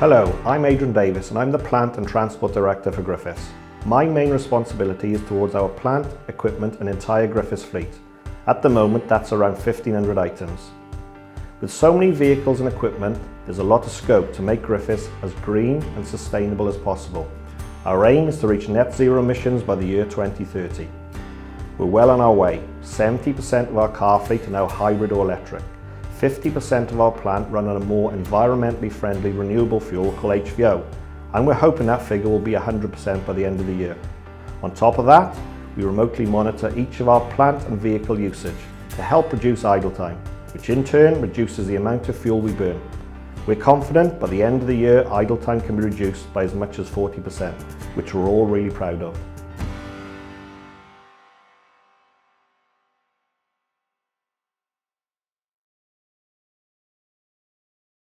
Hello, I'm Adrian Davies and I'm the Plant and Transport Director for Griffiths. My main responsibility is towards our plant, equipment and entire Griffiths fleet. At the moment that's around 1,500 items. With so many vehicles and equipment, there's a lot of scope to make Griffiths as green and sustainable as possible. Our aim is to reach net zero emissions by the year 2030. We're well on our way. 70% of our car fleet are now hybrid or electric. 50% of our plant run on a more environmentally friendly renewable fuel called HVO, and we're hoping that figure will be 100% by the end of the year. On top of that, we remotely monitor each of our plant and vehicle usage to help reduce idle time, which in turn reduces the amount of fuel we burn. We're confident by the end of the year idle time can be reduced by as much as 40%, which we're all really proud of.